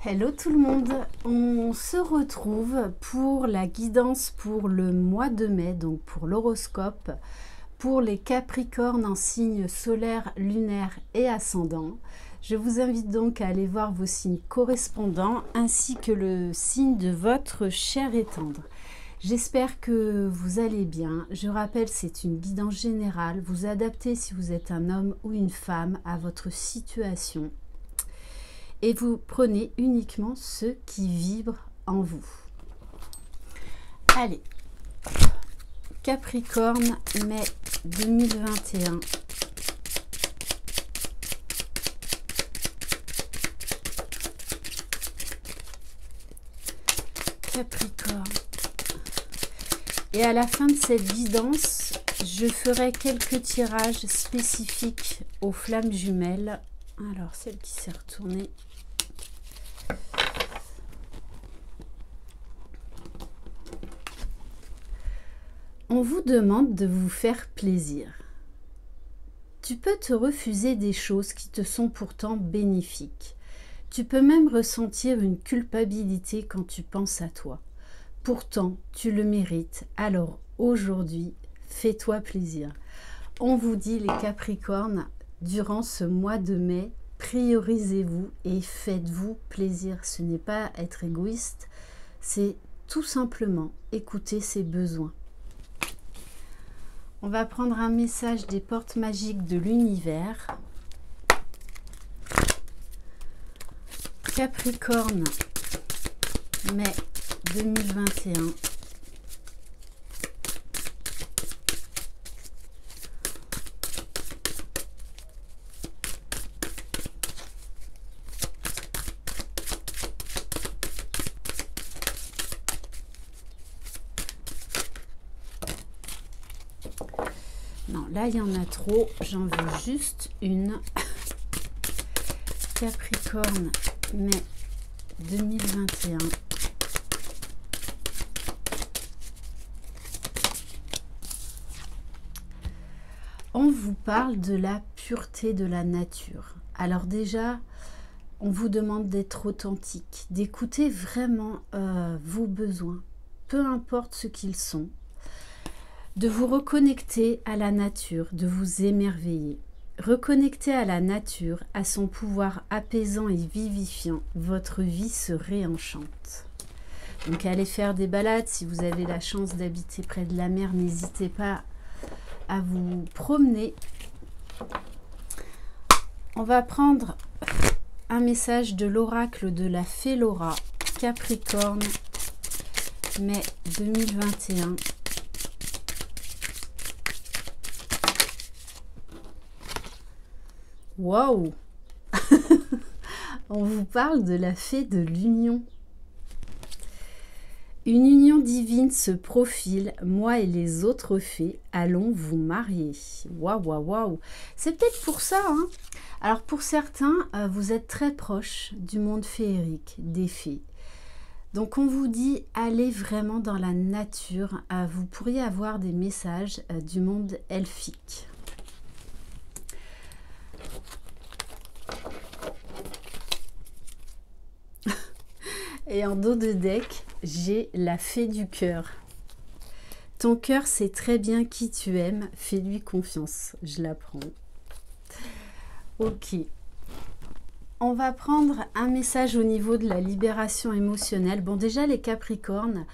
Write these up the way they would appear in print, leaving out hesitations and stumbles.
Hello tout le monde, on se retrouve pour la guidance pour le mois de mai, donc pour l'horoscope, pour les Capricornes en signe solaire, lunaire et ascendant. Je vous invite donc à aller voir vos signes correspondants ainsi que le signe de votre chair et tendre. J'espère que vous allez bien. Je rappelle, c'est une guidance générale. Vous adaptez si vous êtes un homme ou une femme à votre situation. Et vous prenez uniquement ceux qui vibrent en vous. Allez, Capricorne, mai 2021. Capricorne. Et à la fin de cette guidance, je ferai quelques tirages spécifiques aux flammes jumelles. Alors, celle qui s'est retournée. On vous demande de vous faire plaisir. Tu peux te refuser des choses qui te sont pourtant bénéfiques. Tu peux même ressentir une culpabilité quand tu penses à toi. Pourtant, tu le mérites. Alors aujourd'hui, fais-toi plaisir. On vous dit les Capricornes, durant ce mois de mai, priorisez-vous et faites-vous plaisir. Ce n'est pas être égoïste, c'est tout simplement écouter ses besoins. On va prendre un message des portes magiques de l'univers. Capricorne, mai 2021. Non, là, il y en a trop. J'en veux juste une. Capricorne, mai 2021. On vous parle de la pureté de la nature. Alors déjà, on vous demande d'être authentique, d'écouter vraiment vos besoins, peu importe ce qu'ils sont. De vous reconnecter à la nature, de vous émerveiller. Reconnecter à la nature, à son pouvoir apaisant et vivifiant, votre vie se réenchante. Donc allez faire des balades, si vous avez la chance d'habiter près de la mer, n'hésitez pas à vous promener. On va prendre un message de l'oracle de la fée Laura, Capricorne, mai 2021. Waouh! On vous parle de la fée de l'union. Une union divine se profile, moi et les autres fées allons vous marier. Waouh, waouh, waouh! C'est peut-être pour ça, hein? Alors pour certains, vous êtes très proche du monde féerique, des fées. Donc on vous dit, allez vraiment dans la nature. Vous pourriez avoir des messages du monde elfique. Et en dos de deck, j'ai la fée du cœur. Ton cœur sait très bien qui tu aimes, fais-lui confiance. Je la prends. Ok. On va prendre un message au niveau de la libération émotionnelle. Bon, déjà les Capricornes,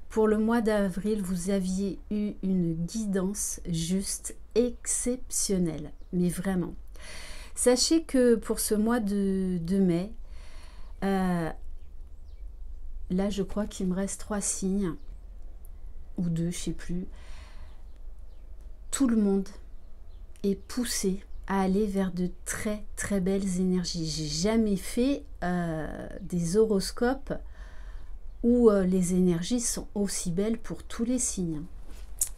pour le mois d'avril, vous aviez eu une guidance juste exceptionnelle. Mais vraiment. Sachez que pour ce mois de mai, là, je crois qu'il me reste 3 signes, ou 2, je ne sais plus. Tout le monde est poussé à aller vers de très très belles énergies. J'ai jamais fait des horoscopes où les énergies sont aussi belles pour tous les signes.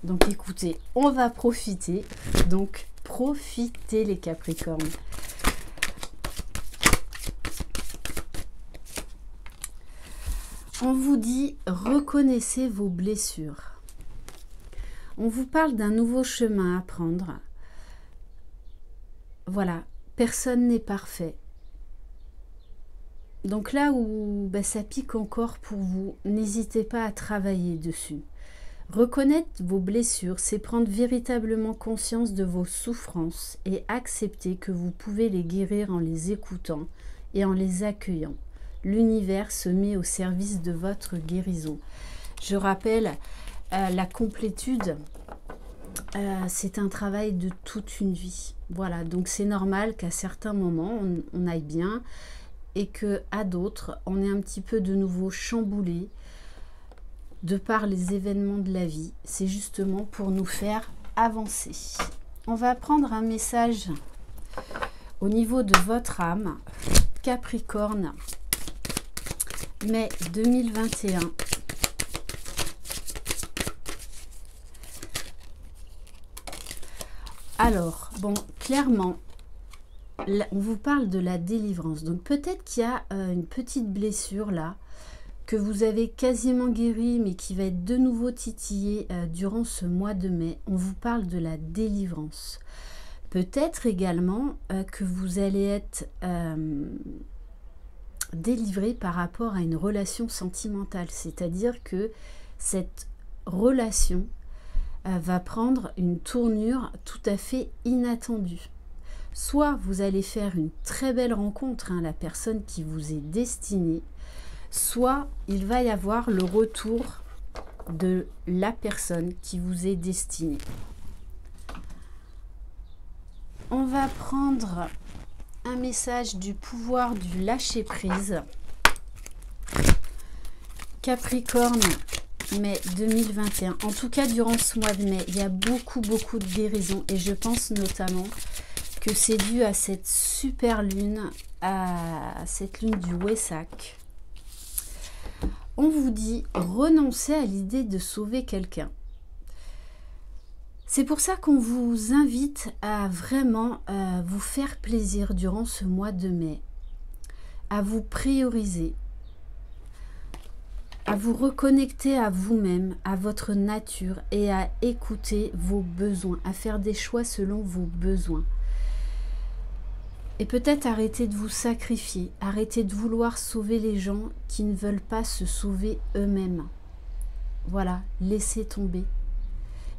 Donc écoutez, on va profiter. Donc profitez les Capricornes. On vous dit, reconnaissez vos blessures. On vous parle d'un nouveau chemin à prendre. Voilà, personne n'est parfait. Donc là où ça pique encore pour vous, n'hésitez pas à travailler dessus. Reconnaître vos blessures, c'est prendre véritablement conscience de vos souffrances et accepter que vous pouvez les guérir en les écoutant et en les accueillant. L'univers se met au service de votre guérison. Je rappelle, la complétude, c'est un travail de toute une vie. Voilà, donc c'est normal qu'à certains moments, on aille bien et qu'à d'autres, on est un petit peu de nouveau chamboulé de par les événements de la vie. C'est justement pour nous faire avancer. On va prendre un message au niveau de votre âme, Capricorne, mai 2021. Alors, bon, clairement, là, on vous parle de la délivrance. Donc peut-être qu'il y a une petite blessure là, que vous avez quasiment guéri, mais qui va être de nouveau titillée durant ce mois de mai. On vous parle de la délivrance. Peut-être également que vous allez être délivré par rapport à une relation sentimentale. C'est-à-dire que cette relation va prendre une tournure tout à fait inattendue. Soit vous allez faire une très belle rencontre, la personne qui vous est destinée, soit il va y avoir le retour de la personne qui vous est destinée. On va prendre un message du pouvoir du lâcher-prise. Capricorne, mai 2021. En tout cas, durant ce mois de mai, il y a beaucoup de guérison et je pense notamment que c'est dû à cette super lune, à cette lune du Wesak. On vous dit renoncer à l'idée de sauver quelqu'un. C'est pour ça qu'on vous invite à vraiment vous faire plaisir durant ce mois de mai, à vous prioriser, à vous reconnecter à vous-même, à votre nature et à écouter vos besoins, à faire des choix selon vos besoins. Et peut-être arrêter de vous sacrifier, arrêter de vouloir sauver les gens qui ne veulent pas se sauver eux-mêmes. Voilà, laissez tomber.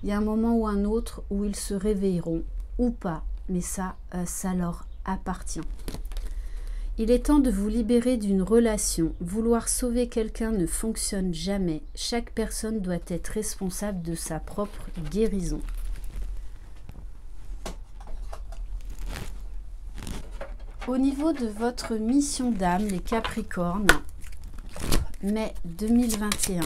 Il y a un moment ou un autre où ils se réveilleront, ou pas, mais ça leur appartient. Il est temps de vous libérer d'une relation. Vouloir sauver quelqu'un ne fonctionne jamais. Chaque personne doit être responsable de sa propre guérison. Au niveau de votre mission d'âme, les Capricornes, mai 2021.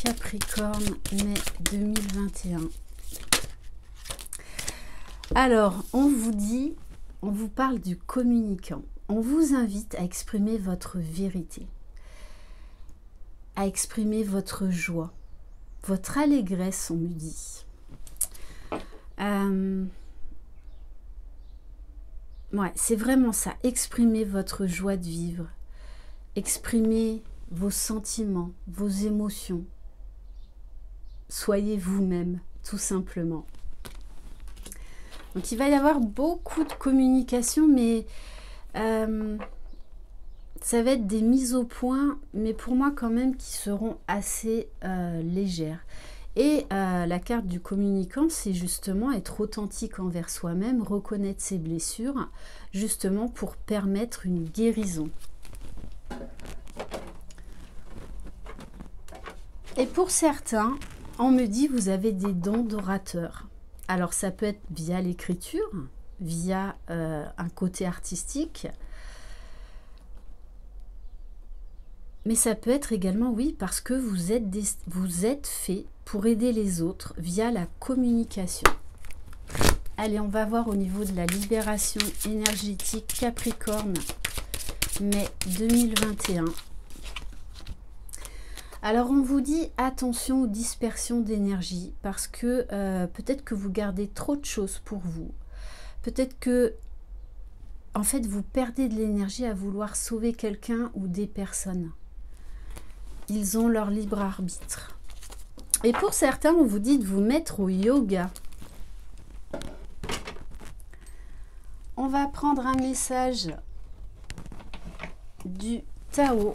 Capricorne, mai 2021. Alors, on vous dit, on vous parle du communicant. On vous invite à exprimer votre vérité, à exprimer votre joie, votre allégresse, on me dit. Ouais, c'est vraiment ça. Exprimez votre joie de vivre. Exprimez vos sentiments, vos émotions. Soyez vous-même, tout simplement. Donc, il va y avoir beaucoup de communication, mais ça va être des mises au point, mais pour moi quand même qui seront assez légères. Et la carte du communicant, c'est justement être authentique envers soi-même, reconnaître ses blessures, justement pour permettre une guérison. Et pour certains, on me dit vous avez des dons d'orateur. Alors ça peut être via l'écriture, via un côté artistique, mais ça peut être également, oui, parce que vous êtes fait pour aider les autres via la communication. Allez, on va voir au niveau de la libération énergétique Capricorne, mai 2021. Alors, on vous dit attention aux dispersions d'énergie parce que peut-être que vous gardez trop de choses pour vous. Peut-être que, en fait, vous perdez de l'énergie à vouloir sauver quelqu'un ou des personnes. Ils ont leur libre arbitre. Et pour certains, on vous dit de vous mettre au yoga. On va prendre un message du Tao.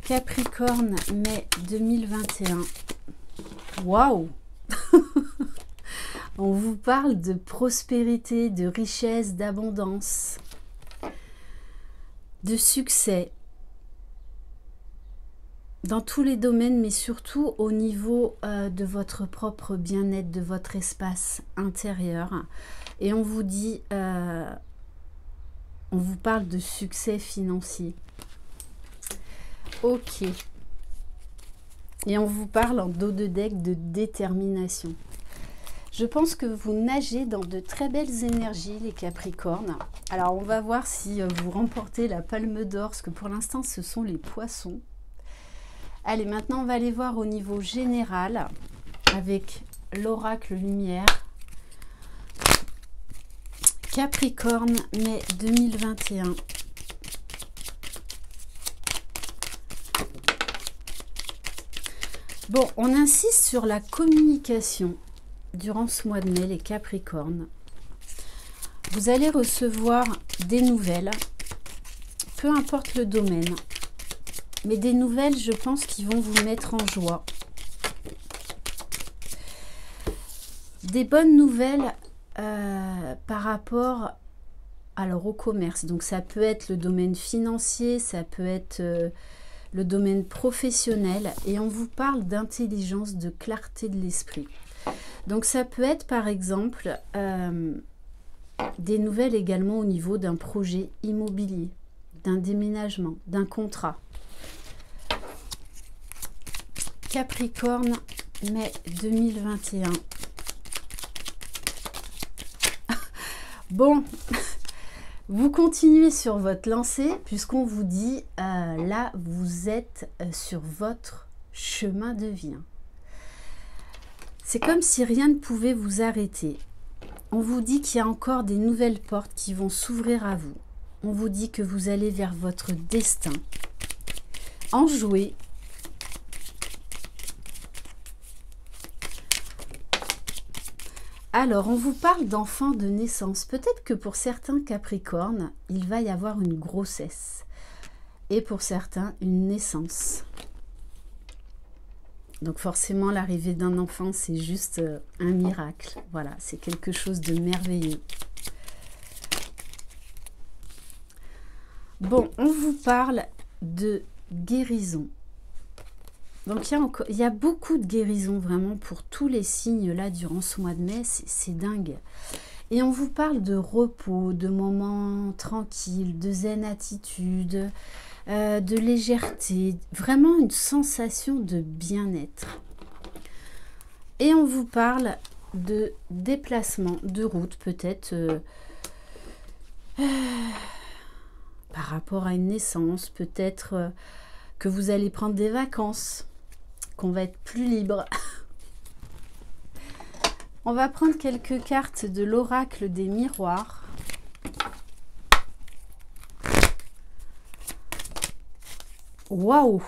Capricorne, mai 2021. Waouh! On vous parle de prospérité, de richesse, d'abondance, de succès dans tous les domaines, mais surtout au niveau de votre propre bien-être, de votre espace intérieur. Et on vous dit, on vous parle de succès financier. Ok. Et on vous parle en dos de deck de détermination. Je pense que vous nagez dans de très belles énergies, les Capricornes. Alors, on va voir si vous remportez la palme d'or, parce que pour l'instant, ce sont les poissons. Allez, maintenant, on va aller voir au niveau général avec l'oracle lumière. Capricorne, mai 2021. Bon, on insiste sur la communication durant ce mois de mai, les Capricornes. Vous allez recevoir des nouvelles, peu importe le domaine. Mais des nouvelles, je pense, qui vont vous mettre en joie. Des bonnes nouvelles par rapport alors, au commerce. Donc, ça peut être le domaine financier, ça peut être le domaine professionnel. Et on vous parle d'intelligence, de clarté de l'esprit. Donc, ça peut être, par exemple, des nouvelles également au niveau d'un projet immobilier, d'un déménagement, d'un contrat. Capricorne, mai 2021. Bon, vous continuez sur votre lancée puisqu'on vous dit, là, vous êtes sur votre chemin de vie. C'est comme si rien ne pouvait vous arrêter. On vous dit qu'il y a encore des nouvelles portes qui vont s'ouvrir à vous. On vous dit que vous allez vers votre destin. Enjoué. Alors, on vous parle d'enfants de naissance. Peut-être que pour certains Capricornes, il va y avoir une grossesse. Et pour certains, une naissance. Donc forcément, l'arrivée d'un enfant, c'est juste un miracle. Voilà, c'est quelque chose de merveilleux. Bon, on vous parle de guérison. Donc, il y a beaucoup de guérisons vraiment pour tous les signes là durant ce mois de mai. C'est dingue. Et on vous parle de repos, de moments tranquilles, de zen attitude, de légèreté. Vraiment une sensation de bien-être. Et on vous parle de déplacement, de route peut-être par rapport à une naissance. Peut-être que vous allez prendre des vacances. Qu'on va être plus libre. On va prendre quelques cartes de l'oracle des miroirs. Waouh!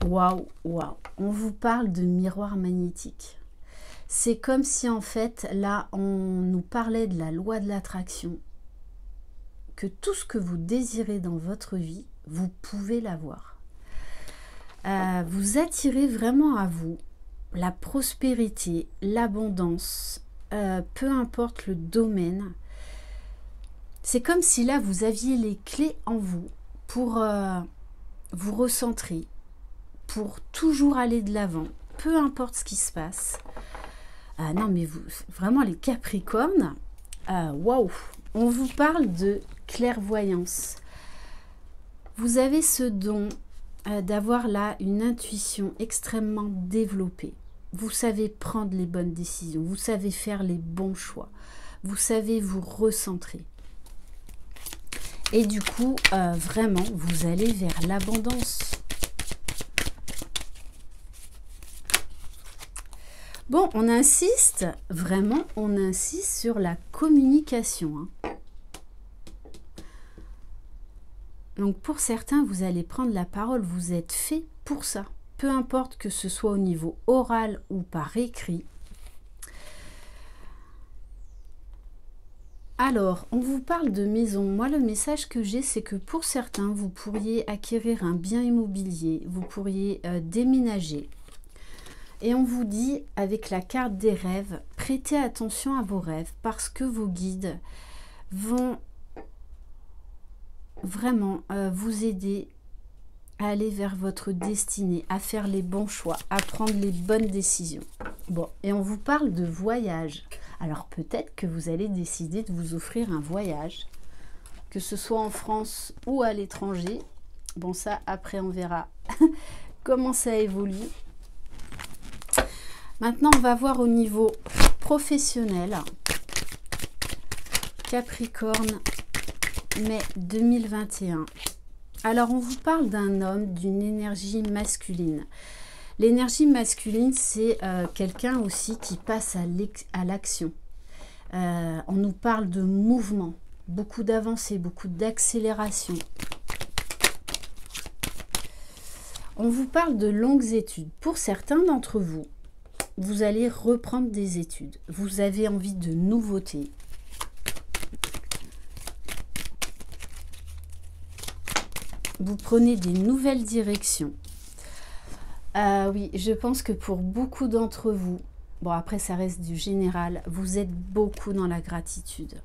Waouh! Waouh! On vous parle de miroir magnétique. C'est comme si en fait, là, on nous parlait de la loi de l'attraction. Que tout ce que vous désirez dans votre vie, vous pouvez l'avoir. Vous attirez vraiment à vous la prospérité, l'abondance, peu importe le domaine. C'est comme si là, vous aviez les clés en vous pour vous recentrer, pour toujours aller de l'avant, peu importe ce qui se passe. Non, mais vous, vraiment, les Capricornes, waouh! On vous parle de clairvoyance. Vous avez ce don d'avoir là une intuition extrêmement développée. Vous savez prendre les bonnes décisions, vous savez faire les bons choix, vous savez vous recentrer. Et du coup, vraiment, vous allez vers l'abondance. Bon, on insiste, vraiment, on insiste sur la communication. Donc pour certains, vous allez prendre la parole, vous êtes fait pour ça. Peu importe que ce soit au niveau oral ou par écrit. Alors, on vous parle de maison. Moi, le message que j'ai, c'est que pour certains, vous pourriez acquérir un bien immobilier, vous pourriez déménager. Et on vous dit, avec la carte des rêves, prêtez attention à vos rêves parce que vos guides vont vraiment vous aider à aller vers votre destinée, à faire les bons choix, à prendre les bonnes décisions. Bon, et on vous parle de voyage. Alors peut-être que vous allez décider de vous offrir un voyage, que ce soit en France ou à l'étranger. Bon, ça, après, on verra comment ça évolue. Maintenant, on va voir au niveau professionnel. Capricorne, mai 2021. Alors, on vous parle d'un homme, d'une énergie masculine. L'énergie masculine, c'est quelqu'un aussi qui passe à l'action. On nous parle de mouvement, beaucoup d'avancées, beaucoup d'accélération. On vous parle de longues études. Pour certains d'entre vous, vous allez reprendre des études. Vous avez envie de nouveautés. Vous prenez des nouvelles directions. Oui, je pense que pour beaucoup d'entre vous, bon après ça reste du général, vous êtes beaucoup dans la gratitude.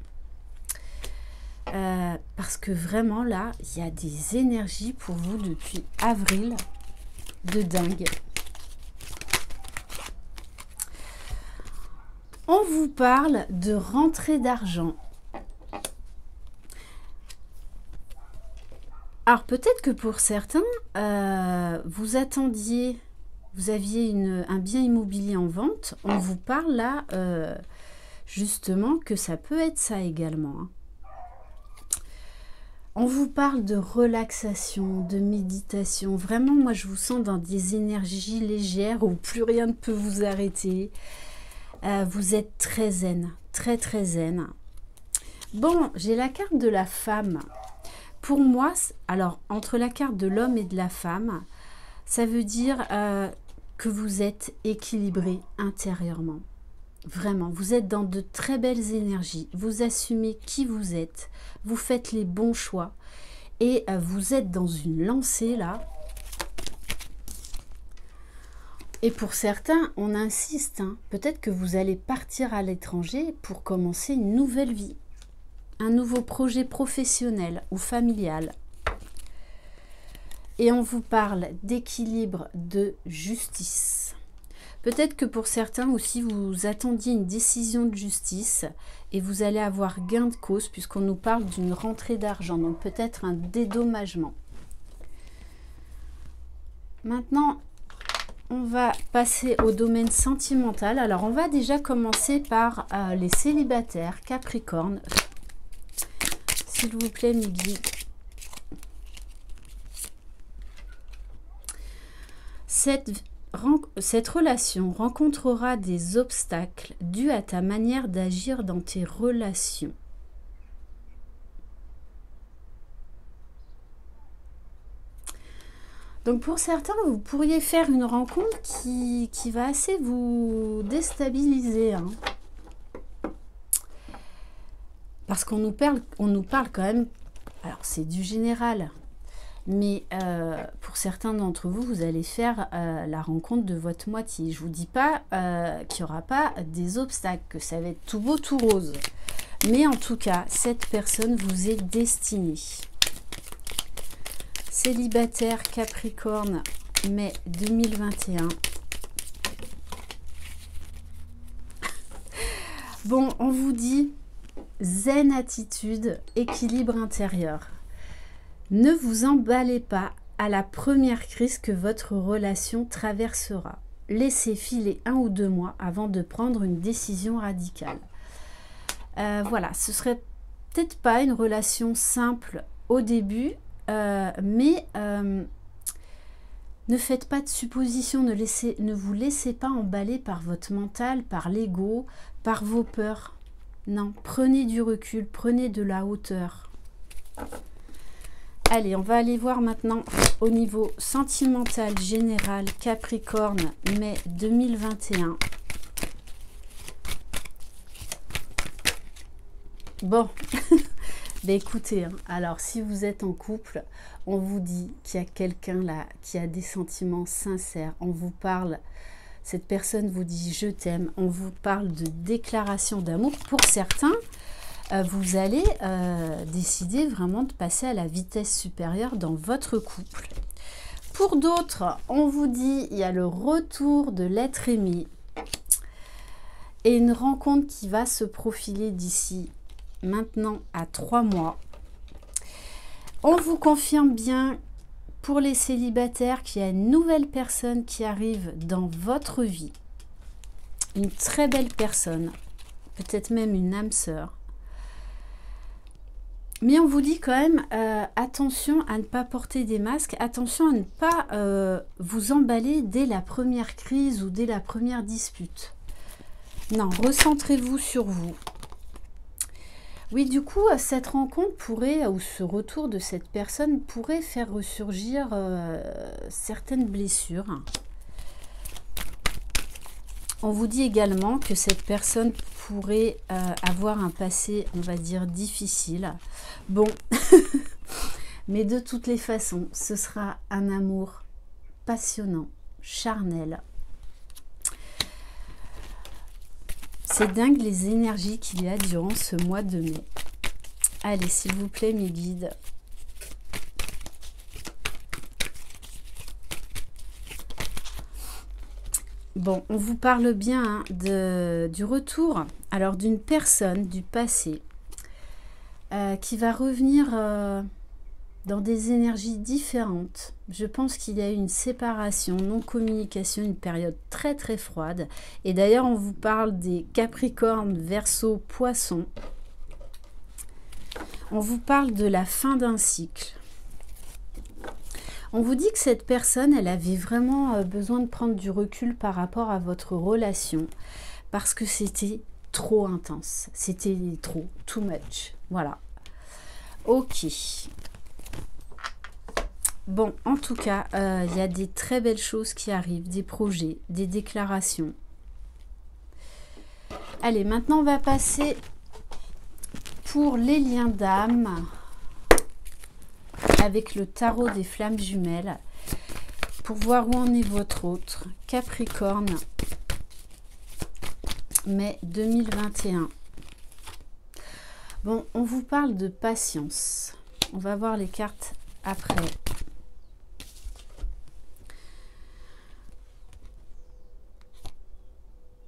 Parce que vraiment là, il y a des énergies pour vous depuis avril de dingue. On vous parle de rentrée d'argent. Alors peut-être que pour certains, vous attendiez, vous aviez un bien immobilier en vente. On vous parle là justement que ça peut être ça également. Hein. On vous parle de relaxation, de méditation. Vraiment, moi je vous sens dans des énergies légères où plus rien ne peut vous arrêter. Vous êtes très zen, très très zen. Bon, j'ai la carte de la femme. Pour moi, alors, entre la carte de l'homme et de la femme, ça veut dire que vous êtes équilibré intérieurement. Vraiment, vous êtes dans de très belles énergies. Vous assumez qui vous êtes. Vous faites les bons choix. Et vous êtes dans une lancée, là. Et pour certains, on insiste. Hein, peut-être que vous allez partir à l'étranger pour commencer une nouvelle vie. Un nouveau projet professionnel ou familial. Et on vous parle d'équilibre, de justice. Peut-être que pour certains aussi, vous attendiez une décision de justice et vous allez avoir gain de cause puisqu'on nous parle d'une rentrée d'argent, donc peut-être un dédommagement. Maintenant, on va passer au domaine sentimental. Alors, on va déjà commencer par les célibataires, Capricorne. S'il vous plaît, mes guides. Cette relation rencontrera des obstacles dus à ta manière d'agir dans tes relations. Donc pour certains, vous pourriez faire une rencontre qui va assez vous déstabiliser. Hein. Parce qu'on nous parle quand même, alors c'est du général, mais pour certains d'entre vous, vous allez faire la rencontre de votre moitié. Je ne vous dis pas qu'il n'y aura pas des obstacles, que ça va être tout beau, tout rose. Mais en tout cas, cette personne vous est destinée. Célibataire Capricorne, mai 2021. Bon, on vous dit zen attitude, équilibre intérieur. Ne vous emballez pas à la première crise que votre relation traversera. Laissez filer 1 ou 2 mois avant de prendre une décision radicale. Voilà, ce serait peut-être pas une relation simple au début, mais ne faites pas de suppositions, ne vous laissez pas emballer par votre mental, par l'ego, par vos peurs. Non, prenez du recul, prenez de la hauteur. Allez, on va aller voir maintenant au niveau sentimental général Capricorne, mai 2021. Bon, ben écoutez, hein, alors si vous êtes en couple, on vous dit qu'il y a quelqu'un là qui a des sentiments sincères. On vous parle, cette personne vous dit je t'aime. On vous parle de déclaration d'amour. Pour certains, vous allez décider vraiment de passer à la vitesse supérieure dans votre couple. Pour d'autres, on vous dit il y a le retour de l'être aimé et une rencontre qui va se profiler d'ici maintenant à 3 mois. On vous confirme bien pour les célibataires qu'il y a une nouvelle personne qui arrive dans votre vie. Une très belle personne, peut-être même une âme sœur. Mais on vous dit quand même, attention à ne pas porter des masques, attention à ne pas vous emballer dès la première crise ou dès la première dispute. Non, recentrez-vous sur vous. Oui, du coup, cette rencontre pourrait, ou ce retour de cette personne pourrait faire ressurgir certaines blessures. On vous dit également que cette personne pourrait avoir un passé, on va dire, difficile. Bon, mais de toutes les façons, ce sera un amour passionnant, charnel. C'est dingue les énergies qu'il y a durant ce mois de mai. Allez, s'il vous plaît, mes guides. Bon, on vous parle bien hein, du retour, alors d'une personne du passé qui va revenir dans des énergies différentes. Je pense qu'il y a eu une séparation, non-communication, une période très très froide. Et d'ailleurs, on vous parle des Capricornes, Verseau, Poissons. On vous parle de la fin d'un cycle. On vous dit que cette personne, elle avait vraiment besoin de prendre du recul par rapport à votre relation parce que c'était trop intense. C'était trop, too much. Voilà. Ok. Bon, en tout cas, il y a des très belles choses qui arrivent, des projets, des déclarations. Allez, maintenant on va passer pour les liens d'âme avec le tarot des flammes jumelles pour voir où en est votre autre Capricorne, mai 2021. Bon, on vous parle de patience. On va voir les cartes après.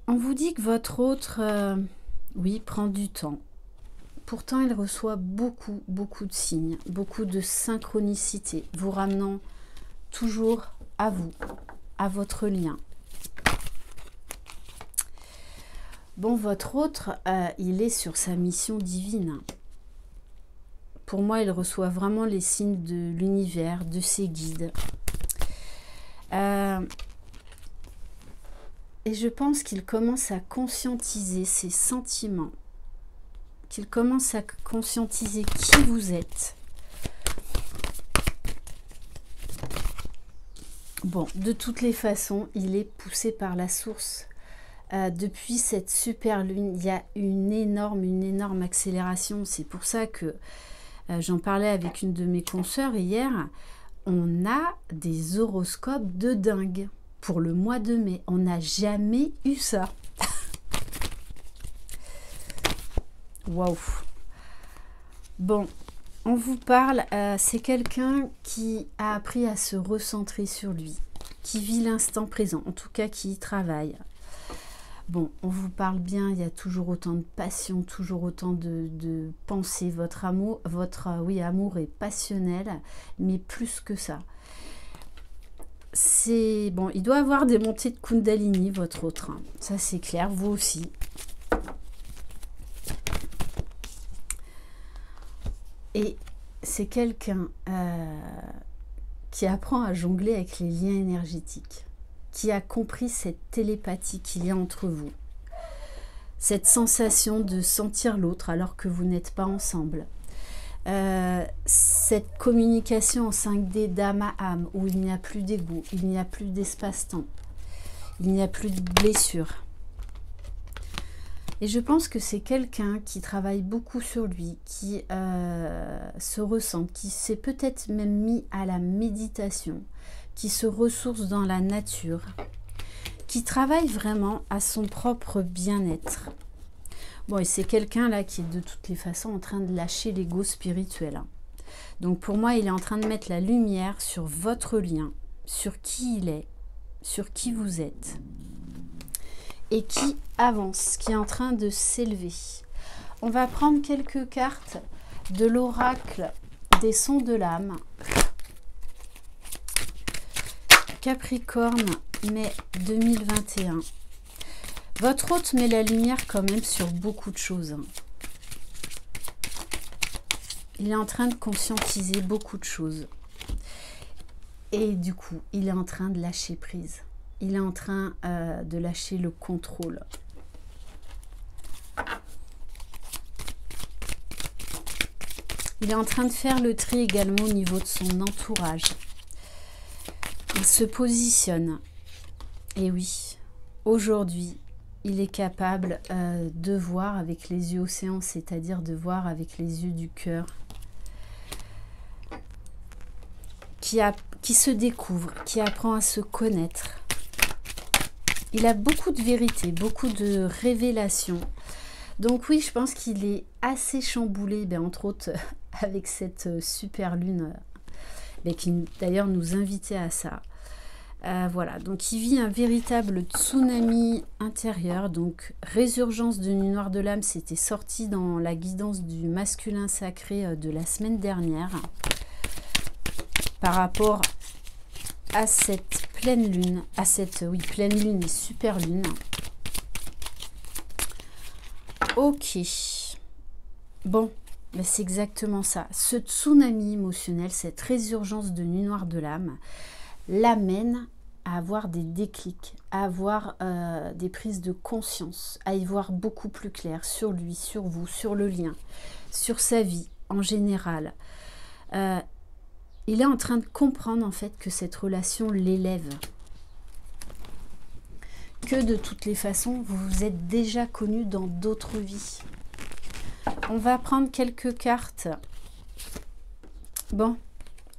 On vous dit que votre autre, oui, prend du temps. Pourtant, il reçoit beaucoup de signes, beaucoup de synchronicité, vous ramenant toujours à vous, à votre lien. Bon, votre autre, il est sur sa mission divine. Pour moi, il reçoit vraiment les signes de l'univers, de ses guides. Et je pense qu'il commence à conscientiser ses sentiments, qu'il commence à conscientiser qui vous êtes. Bon, de toutes les façons, il est poussé par la source. Depuis cette super lune, il y a une énorme accélération. C'est pour ça que j'en parlais avec une de mes consoeurs hier. On a des horoscopes de dingue pour le mois de mai. On n'a jamais eu ça. Waouh. Bon, on vous parle, c'est quelqu'un qui a appris à se recentrer sur lui, qui vit l'instant présent, en tout cas qui y travaille. Bon, on vous parle bien, il y a toujours autant de passion, toujours autant de pensée. Votre amour, amour est passionnel, mais plus que ça. C'est bon, il doit avoir des montées de Kundalini, votre autre. Hein. Ça, c'est clair, vous aussi. Et c'est quelqu'un qui apprend à jongler avec les liens énergétiques, qui a compris cette télépathie qu'il y a entre vous, cette sensation de sentir l'autre alors que vous n'êtes pas ensemble. cette communication en 5D d'âme à âme, où il n'y a plus d'ego, il n'y a plus d'espace-temps, il n'y a plus de blessure. Et je pense que c'est quelqu'un qui travaille beaucoup sur lui, qui se ressent, qui s'est peut-être même mis à la méditation, qui se ressource dans la nature, qui travaille vraiment à son propre bien-être. Bon, et c'est quelqu'un là qui est de toutes les façons en train de lâcher l'ego spirituel. Donc pour moi, il est en train de mettre la lumière sur votre lien, sur qui il est, sur qui vous êtes. Et qui avance, qui est en train de s'élever. On va prendre quelques cartes de l'oracle des sons de l'âme. Capricorne, mai 2021. Votre hôte met la lumière quand même sur beaucoup de choses. Il est en train de conscientiser beaucoup de choses. Et du coup, il est en train de lâcher prise. Il est en train de lâcher le contrôle. Il est en train de faire le tri également au niveau de son entourage. Il se positionne. Et oui, aujourd'hui, il est capable de voir avec les yeux océans, c'est-à-dire de voir avec les yeux du cœur, qui se découvre, qui apprend à se connaître. Il a beaucoup de vérité, beaucoup de révélations. Donc oui, je pense qu'il est assez chamboulé, entre autres avec cette super lune, qui d'ailleurs nous invitait à ça. Voilà, donc il vit un véritable tsunami intérieur. Donc résurgence de nuit noire de l'âme, c'était sorti dans la guidance du masculin sacré de la semaine dernière. Par rapport à cette pleine lune, à cette pleine lune et super lune. Ok. Bon, mais c'est exactement ça. Ce tsunami émotionnel, cette résurgence de nuit noire de l'âme, l'amène à avoir des déclics, à avoir des prises de conscience, à y voir beaucoup plus clair sur lui, sur vous, sur le lien, sur sa vie en général. Il est en train de comprendre en fait que cette relation l'élève. Que de toutes les façons, vous vous êtes déjà connu dans d'autres vies. On va prendre quelques cartes. Bon,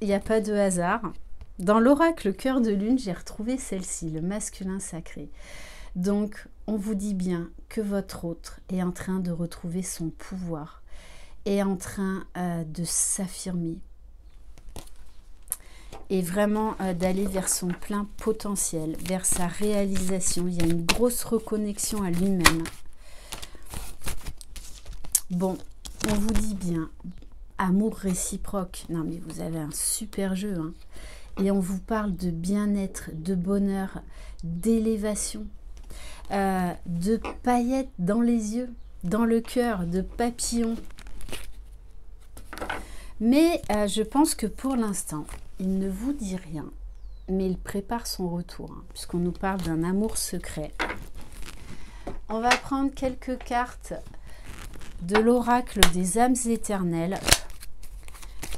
il n'y a pas de hasard. Dans l'oracle cœur de lune, j'ai retrouvé celle-ci, le masculin sacré. Donc, on vous dit bien que votre autre est en train de retrouver son pouvoir, est en train de s'affirmer, et vraiment d'aller vers son plein potentiel, vers sa réalisation. Il y a une grosse reconnexion à lui-même. Bon, on vous dit bien, amour réciproque. Non mais vous avez un super jeu, hein. Et on vous parle de bien-être, de bonheur, d'élévation, de paillettes dans les yeux, dans le cœur, de papillons. Mais je pense que pour l'instant, il ne vous dit rien, mais il prépare son retour, hein, puisqu'on nous parle d'un amour secret. On va prendre quelques cartes de l'oracle des âmes éternelles.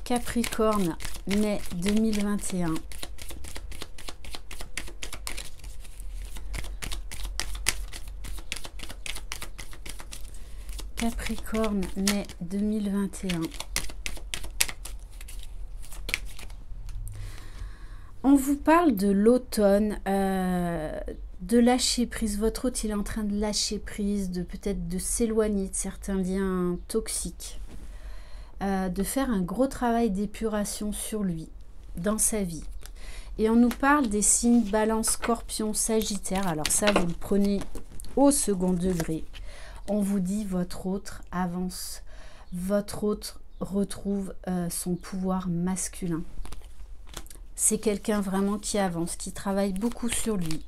Capricorne, mai 2021. Capricorne, mai 2021. On vous parle de l'automne, de lâcher prise. Votre hôte, il est en train de lâcher prise, de peut-être de s'éloigner de certains liens toxiques, de faire un gros travail d'épuration sur lui, dans sa vie. Et on nous parle des signes Balance, Scorpion, Sagittaire. Alors ça, vous le prenez au second degré. On vous dit votre autre avance, votre autre retrouve son pouvoir masculin. C'est quelqu'un vraiment qui avance, qui travaille beaucoup sur lui,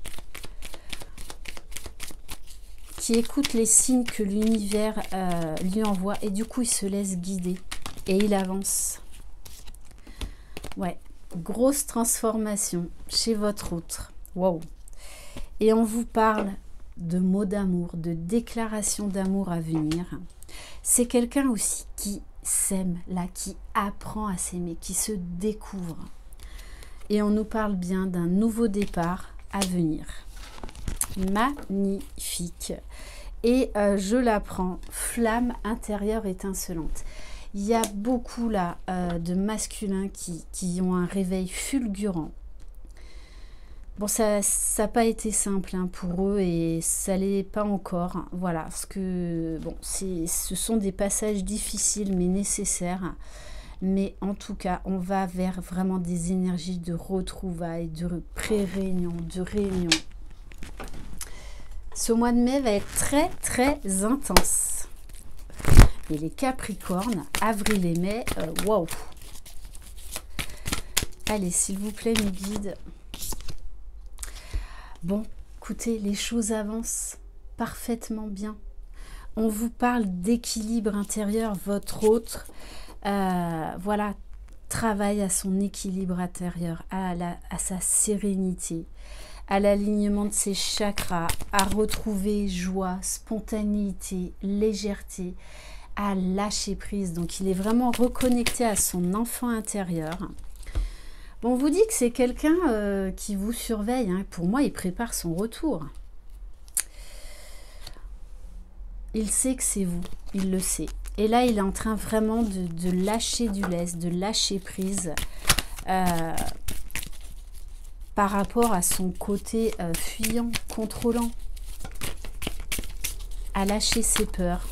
qui écoute les signes que l'univers lui envoie et du coup il se laisse guider et il avance. Ouais, grosse transformation chez votre autre. Wow. Et on vous parle de mots d'amour, de déclarations d'amour à venir. C'est quelqu'un aussi qui s'aime, là, qui apprend à s'aimer, qui se découvre. Et on nous parle bien d'un nouveau départ à venir. Magnifique. Et je la prends, flamme intérieure étincelante. Il y a beaucoup là de masculins qui ont un réveil fulgurant. Bon, ça n'a pas été simple hein, pour eux et ça l'est pas encore. Voilà, parce que bon, ce sont des passages difficiles mais nécessaires. Mais en tout cas, on va vers vraiment des énergies de retrouvailles, de pré-réunion, de réunion. Ce mois de mai va être très très intense. Et les Capricornes, avril et mai, waouh! Allez, s'il vous plaît, mes guides. Bon, écoutez, les choses avancent parfaitement bien. On vous parle d'équilibre intérieur, votre autre, voilà, travaille à son équilibre intérieur, à sa sérénité, à l'alignement de ses chakras, à retrouver joie, spontanéité, légèreté, à lâcher prise. Donc, il est vraiment reconnecté à son enfant intérieur. Bon, on vous dit que c'est quelqu'un qui vous surveille. Hein. Pour moi, il prépare son retour. Il sait que c'est vous. Il le sait. Et là, il est en train vraiment de lâcher du lest, de lâcher prise par rapport à son côté fuyant, contrôlant, à lâcher ses peurs.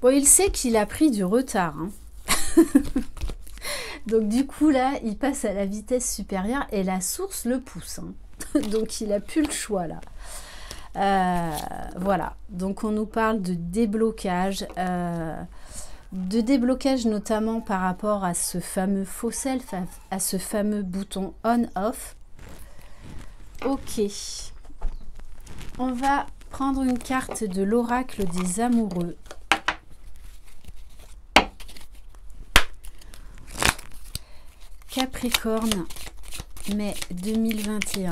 Bon, il sait qu'il a pris du retard. Hein. Donc du coup là il passe à la vitesse supérieure et la source le pousse hein. Donc il n'a plus le choix là. Voilà, donc on nous parle de déblocage notamment par rapport à ce fameux faux self, à ce fameux bouton on off. Ok, on va prendre une carte de l'oracle des amoureux. Capricorne, mai 2021.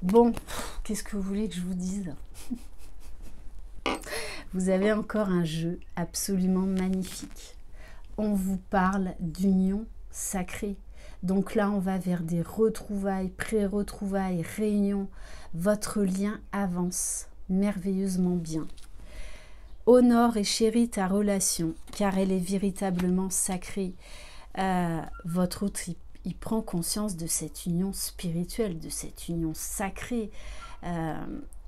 Bon, qu'est-ce que vous voulez que je vous dise? Vous avez encore un jeu absolument magnifique. On vous parle d'union sacrée. Donc là, on va vers des retrouvailles, pré-retrouvailles, réunions. Votre lien avance merveilleusement bien. Honore et chéris ta relation, car elle est véritablement sacrée. Votre autre, il prend conscience de cette union spirituelle, de cette union sacrée.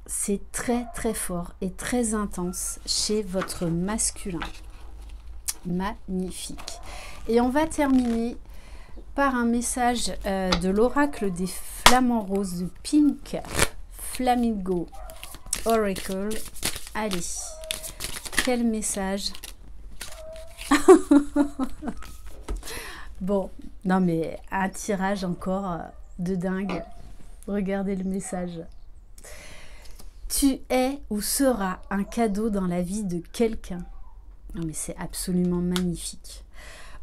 C'est très très fort et très intense chez votre masculin. Magnifique. Et on va terminer par un message de l'oracle des flamants roses de Pink Flamingo Oracle. Allez, quel message? Bon, non mais un tirage encore de dingue. Regardez le message. Tu es ou seras un cadeau dans la vie de quelqu'un. Non mais c'est absolument magnifique.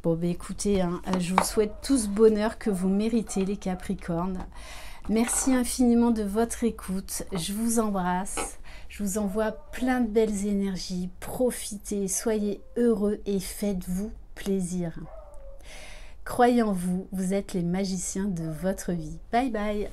Bon ben écoutez, hein, je vous souhaite tout ce bonheur que vous méritez les Capricornes. Merci infiniment de votre écoute. Je vous embrasse. Je vous envoie plein de belles énergies. Profitez, soyez heureux et faites-vous plaisir. Croyez en vous, vous êtes les magiciens de votre vie. Bye bye.